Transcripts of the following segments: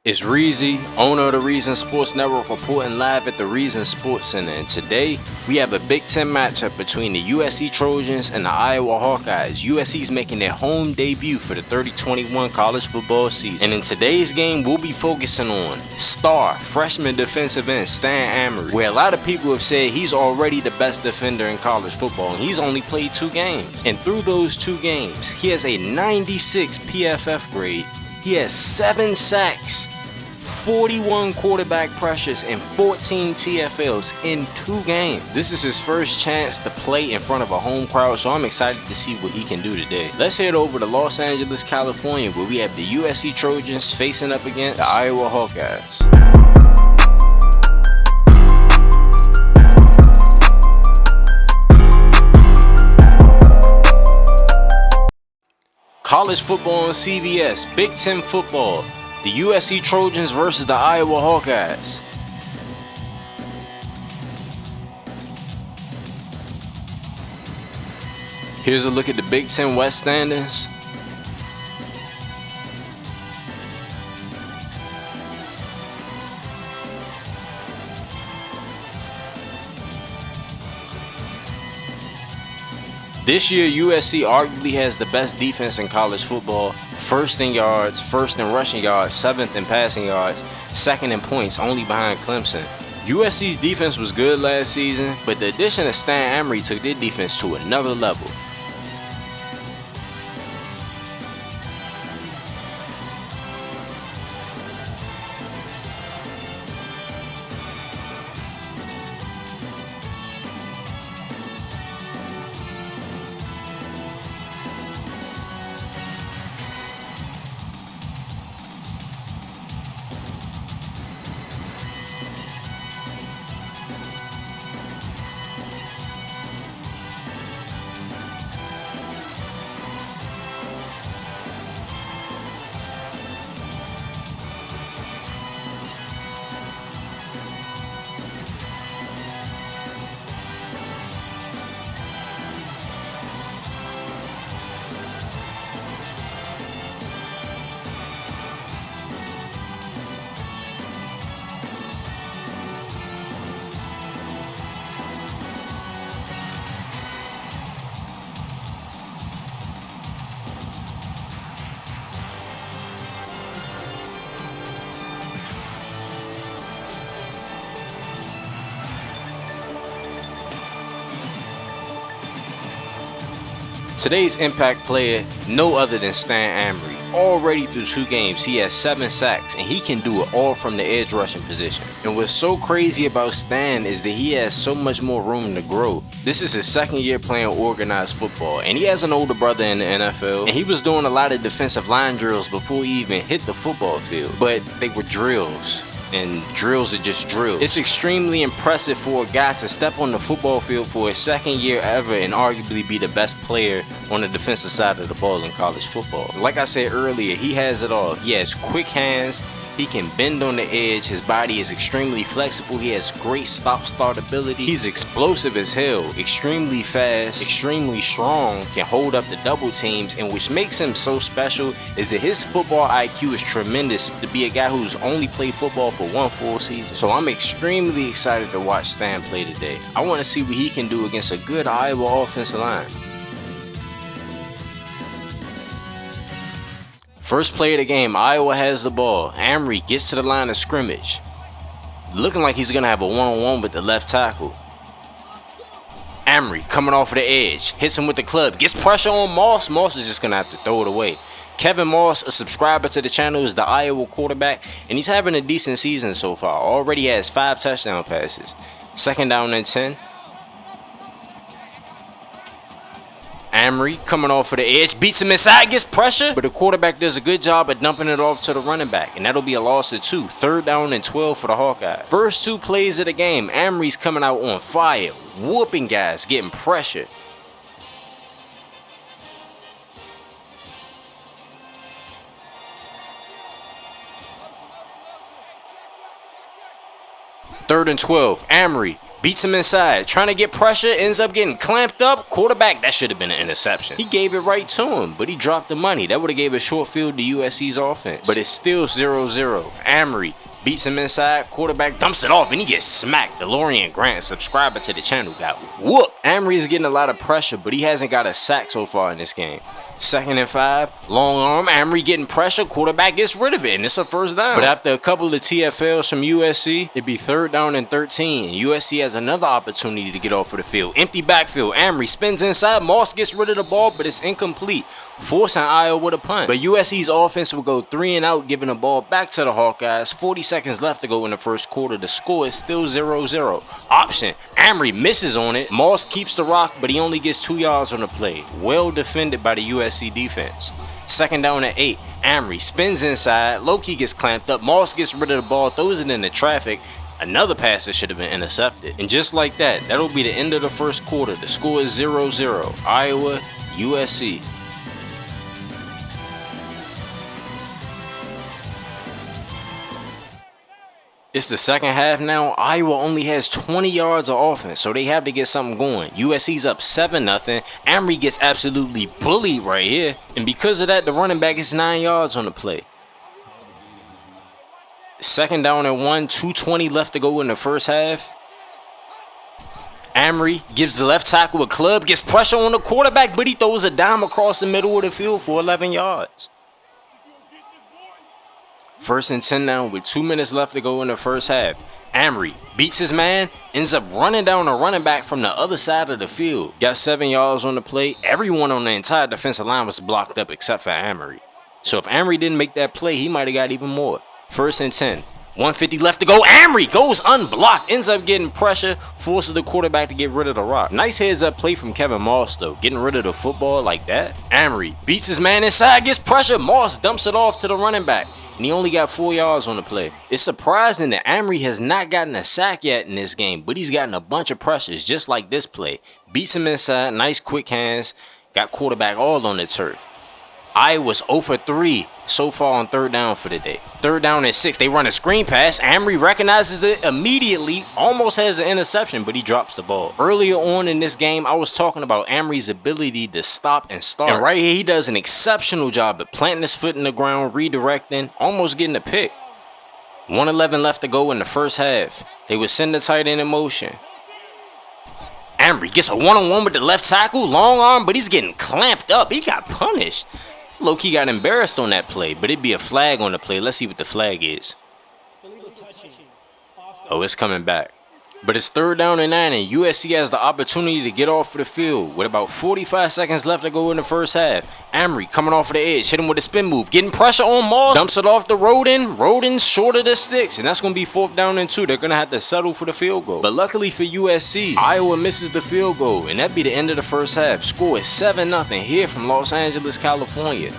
It's Reezy, owner of the Reason Sports Network, reporting live at the Reason Sports Center, and today we have a Big Ten matchup between the USC Trojans and the Iowa Hawkeyes. USC's making their home debut for the 2021 college football season, and in today's game we'll be focusing on star freshman defensive end Stan Amory, where a lot of people have said he's already the best defender in college football, and he's only played 2 games. And through those 2 games, he has a 96 PFF grade, he has 7 sacks, 41 quarterback pressures, and 14 TFLs in 2 games. This is his first chance to play in front of a home crowd, so I'm excited to see what he can do today. Let's head over to Los Angeles, California, where we have the USC Trojans facing up against the Iowa Hawkeyes. College football on CBS, Big Ten football. The USC Trojans versus the Iowa Hawkeyes. Here's a look at the Big Ten West standings. This year, USC arguably has the best defense in college football. First in yards, first in rushing yards, 7th in passing yards, 2nd in points, only behind Clemson. USC's defense was good last season, but the addition of Stan Amory took their defense to another level. Today's impact player, no other than Stan Amory. Already through 2 games, he has 7 sacks, and he can do it all from the edge rushing position. And what's so crazy about Stan is that he has so much more room to grow. This is his 2nd year playing organized football, and he has an older brother in the NFL, and he was doing a lot of defensive line drills before he even hit the football field. But they were drills. And drills are just drills. It's extremely impressive for a guy to step on the football field for his 2nd year ever and arguably be the best player on the defensive side of the ball in college football. Like I said earlier, he has it all. He has quick hands, he can bend on the edge, his body is extremely flexible, he has great stop-start ability, he's explosive as hell, extremely fast, extremely strong, can hold up the double teams, and which makes him so special is that his football IQ is tremendous to be a guy who's only played football for 1 full season. So I'm extremely excited to watch Stan play today. I want to see what he can do against a good Iowa offensive line. First play of the game, Iowa has the ball. Amory gets to the line of scrimmage. Looking like he's going to have a one-on-one with the left tackle. Amory coming off of the edge, hits him with the club, gets pressure on Moss. Moss is just going to have to throw it away. Kevin Moss, a subscriber to the channel, is the Iowa quarterback, and he's having a decent season so far. Already has 5 touchdown passes. 2nd down and 10. Amory coming off of the edge, beats him inside, gets pressure, but the quarterback does a good job of dumping it off to the running back, and that'll be a loss of 2. 3rd down and 12 for the Hawkeyes. First 2 plays of the game, Amory's coming out on fire, whooping guys, getting pressure. 3rd and 12, Amory beats him inside, trying to get pressure, ends up getting clamped up. Quarterback, that should have been an interception. He gave it right to him, but he dropped the money. That would have gave a short field to USC's offense. But it's still 0-0. Amory beats him inside, quarterback dumps it off, and he gets smacked. DeLorean Grant, subscriber to the channel, got whooped. Amory's getting a lot of pressure, but he hasn't got a sack so far in this game. 2nd and 5, long arm, Amory getting pressure, quarterback gets rid of it, and it's a first down. But after a couple of TFLs from USC, it'd be 3rd down and 13. USC has another opportunity to get off of the field. Empty backfield, Amory spins inside, Moss gets rid of the ball, but it's incomplete, forcing Iowa with a punt. But USC's offense will go 3 and out, giving the ball back to the Hawkeyes. 40 seconds left to go in the first quarter. The score is still 0-0. Option, Amory misses on it. Moss keeps the rock, but he only gets 2 yards on the play. Well defended by the USC defense. 2nd down and 8. Amory spins inside. Loki gets clamped up. Moss gets rid of the ball, throws it into traffic. Another pass that should have been intercepted. And just like that, that'll be the end of the first quarter. The score is 0-0. Iowa, USC. It's the second half now. Iowa only has 20 yards of offense, so they have to get something going. USC's up 7-0. Amory gets absolutely bullied right here. And because of that, the running back gets 9 yards on the play. 2nd down and 1, 2:20 left to go in the first half. Amory gives the left tackle a club, gets pressure on the quarterback, but he throws a dime across the middle of the field for 11 yards. 1st and 10 now with 2 minutes left to go in the first half. Amory beats his man, ends up running down a running back from the other side of the field. Got 7 yards on the play. Everyone on the entire defensive line was blocked up except for Amory. So if Amory didn't make that play, he might have got even more. 1st and 10. 150 left to go. Amory goes unblocked, ends up getting pressure, forces the quarterback to get rid of the rock. Nice heads up play from Kevin Moss though, getting rid of the football like that. Amory beats his man inside, gets pressure. Moss dumps it off to the running back, and he only got 4 yards on the play. It's surprising that Amory has not gotten a sack yet in this game, but he's gotten a bunch of pressures just like this play. Beats him inside, nice quick hands, got quarterback all on the turf. Iowa's 0 for 3 so far on 3rd down for the day. 3rd down and 6. They run a screen pass. Amory recognizes it immediately. Almost has an interception, but he drops the ball. Earlier on in this game, I was talking about Amory's ability to stop and start. And right here, he does an exceptional job at planting his foot in the ground, redirecting, almost getting a pick. 1:11 left to go in the first half. They would send the tight end in motion. Amory gets a one-on-one with the left tackle. Long arm, but he's getting clamped up. He got punished. Low-key got embarrassed on that play, but it'd be a flag on the play. Let's see what the flag is. Oh, it's coming back. But it's 3rd down and 9, and USC has the opportunity to get off of the field with about 45 seconds left to go in the first half. Amory coming off of the edge, hit him with a spin move, getting pressure on Moss, dumps it off to Roden. Roden's short of the sticks, and that's going to be 4th down and 2. They're going to have to settle for the field goal. But luckily for USC, Iowa misses the field goal, and that'd be the end of the first half. Score is 7-0 here from Los Angeles, California.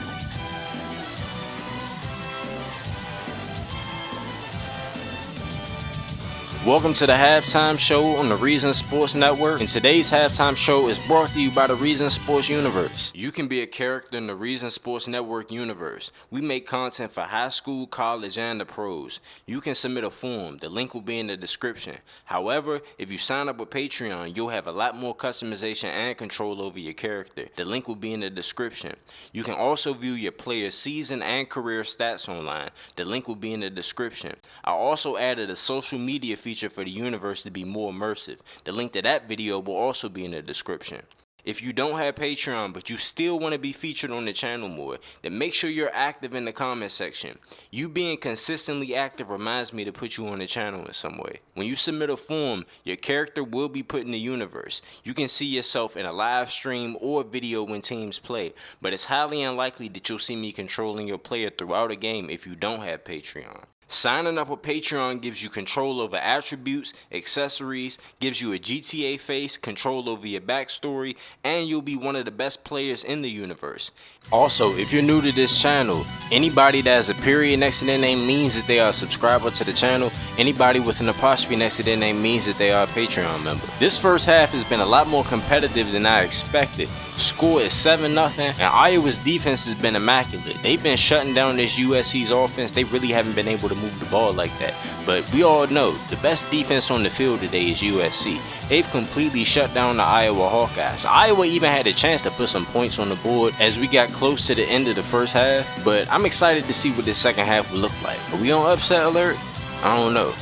Welcome to the halftime show on the Reason Sports Network, and today's halftime show is brought to you by the Reason Sports Universe. You can be a character in the Reason Sports Network universe. We make content for high school, college, and the pros. You can submit a form. The link will be in the description. However, if you sign up with Patreon, you'll have a lot more customization and control over your character. The link will be in the description. You can also view your player's season and career stats online. The link will be in the description. I also added a social media feature for the universe to be more immersive. The link to that video will also be in the description. If you don't have Patreon but you still want to be featured on the channel more, then make sure you're active in the comment section. You being consistently active reminds me to put you on the channel in some way. When you submit a form, your character will be put in the universe. You can see yourself in a live stream or video when teams play, but it's highly unlikely that you'll see me controlling your player throughout a game if you don't have Patreon. Signing up with Patreon gives you control over attributes, accessories, gives you a GTA face, control over your backstory, and you'll be one of the best players in the universe. Also, if you're new to this channel, anybody that has a period next to their name means that they are a subscriber to the channel. Anybody with an apostrophe next to their name means that they are a Patreon member. This first half has been a lot more competitive than I expected. Score is 7-0, and Iowa's defense has been immaculate. They've been shutting down this USC's offense. They really haven't been able to move the ball like that. But we all know the best defense on the field today is USC. They've completely shut down the Iowa Hawkeyes. Iowa even had a chance to put some points on the board as we got close to the end of the first half, but I'm excited to see what the second half will look like. Are we on upset alert? I don't know.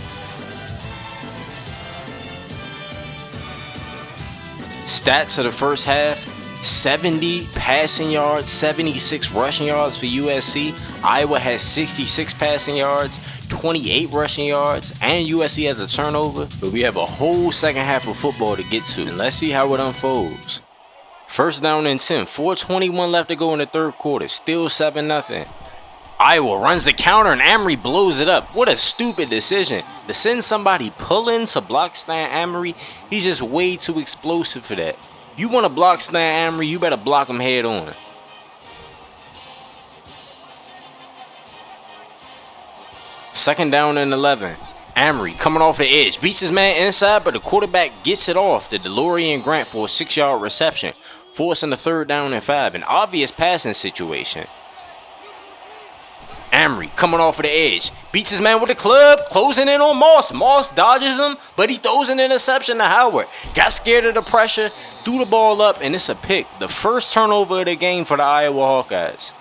Stats of the first half: 70 passing yards, 76 rushing yards for USC. Iowa has 66 passing yards, 28 rushing yards, and USC has a turnover. But we have a whole second half of football to get to, and let's see how it unfolds. First down and 10, 4:21 left to go in the third quarter, still 7-0. Iowa runs the counter and Amory blows it up. What a stupid decision to send somebody pulling to block Stan Amory. He's just way too explosive for that. You want to block Stan Amory, you better block him head on. Second down and 11. Amory coming off the edge, beats his man inside, but the quarterback gets it off the DeLorean Grant for a 6-yard reception, forcing a 3rd down and 5. An obvious passing situation. Amory coming off of the edge, beats his man with the club, closing in on Moss. Moss dodges him, but he throws an interception to Howard. Got scared of the pressure, threw the ball up, and it's a pick. The first turnover of the game for the Iowa Hawkeyes.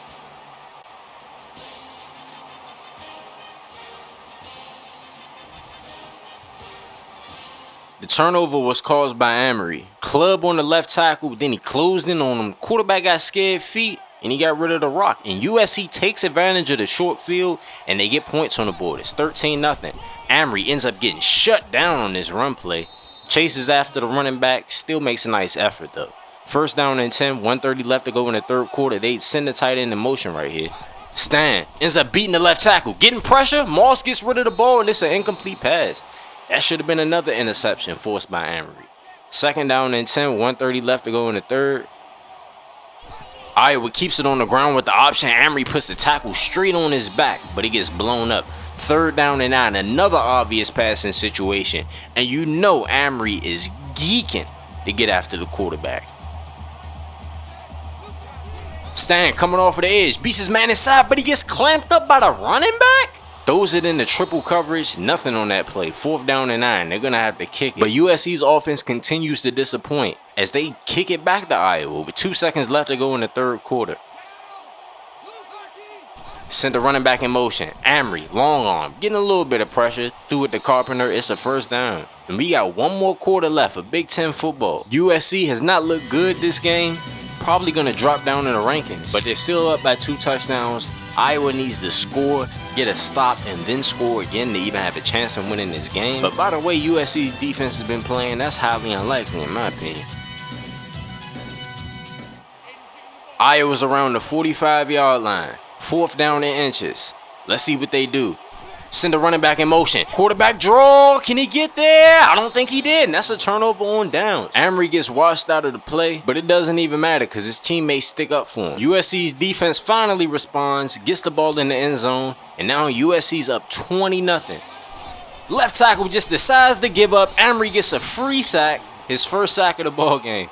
The turnover was caused by Amory. Club on the left tackle, then he closed in on him. Quarterback got scared feet, and he got rid of the rock. And USC takes advantage of the short field, and they get points on the board. It's 13-0. Amory ends up getting shut down on this run play. Chases after the running back, still makes a nice effort though. First down and 10, 1:30 left to go in the third quarter. They send the tight end in motion right here. Stan ends up beating the left tackle, getting pressure. Moss gets rid of the ball, and it's an incomplete pass. That should have been another interception forced by Amory. Second down and 10, 1:30 left to go in the third. Iowa keeps it on the ground with the option. Amory puts the tackle straight on his back, but he gets blown up. Third down and 9, another obvious passing situation. And you know Amory is geeking to get after the quarterback. Stan coming off of the edge, beats his man inside, but he gets clamped up by the running back. Throws it in the triple coverage, nothing on that play. 4th down and 9, they're going to have to kick it. But USC's offense continues to disappoint as they kick it back to Iowa with 2 seconds left to go in the third quarter. Sent the running back in motion. Amory, long arm, getting a little bit of pressure. Threw it to Carpenter, it's a 1st down. And we got one more quarter left of Big Ten football. USC has not looked good this game. Probably going to drop down in the rankings, but they're still up by 2 touchdowns. Iowa needs to score, get a stop, and then score again to even have a chance of winning this game. But by the way USC's defense has been playing, that's highly unlikely in my opinion. Iowa's around the 45-yard line. 4th down in inches. Let's see what they do. Send the running back in motion. Quarterback draw. Can he get there? I don't think he did. And that's a turnover on downs. Amory gets washed out of the play, but it doesn't even matter because his teammates stick up for him. USC's defense finally responds, gets the ball in the end zone, and now USC's up 20-0. Left tackle just decides to give up. Amory gets a free sack, his first sack of the ball game.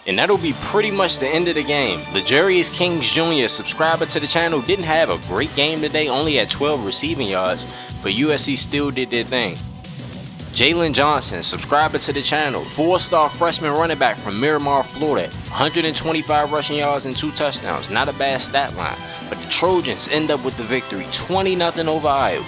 And that'll be pretty much the end of the game. Legarius Kings Jr., subscriber to the channel, didn't have a great game today, only had 12 receiving yards, but USC still did their thing. Jalen Johnson, subscriber to the channel, 4-star freshman running back from Miramar, Florida, 125 rushing yards and 2 touchdowns. Not a bad stat line, but the Trojans end up with the victory, 20-0 over Iowa.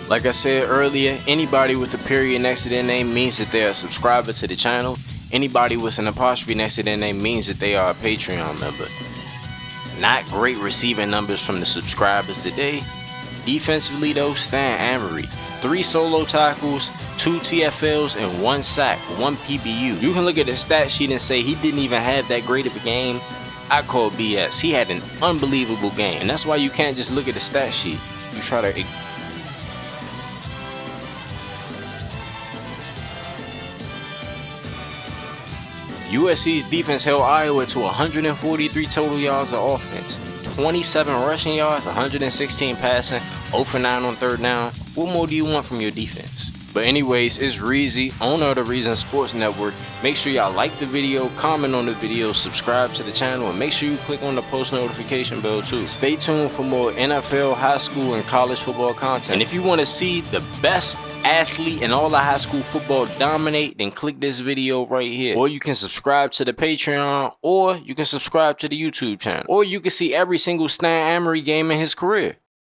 Like I said earlier, anybody with a period next to their name means that they're a subscriber to the channel. Anybody with an apostrophe next to their name means that they are a Patreon member. Not great receiving numbers from the subscribers today, Defensively though, Stan Amory, 3 solo tackles, 2 TFLs, and 1 sack, 1 PBU. You can look at the stat sheet and say he didn't even have that great of a game. I call BS. He had an unbelievable game, and that's why you can't just look at the stat sheet. You try to USC's defense held Iowa to 143 total yards of offense, 27 rushing yards, 116 passing, 0 for 9 on 3rd down. What more do you want from your defense? But anyways, it's Reezy, owner of the Reason Sports Network. Make sure y'all like the video, comment on the video, subscribe to the channel, and make sure you click on the post notification bell too. Stay tuned for more NFL, high school, and college football content. And if you want to see the best athlete in all of high school football dominate, then click this video right here. Or you can subscribe to the Patreon, or you can subscribe to the YouTube channel, or you can see every single Stan Amory game in his career.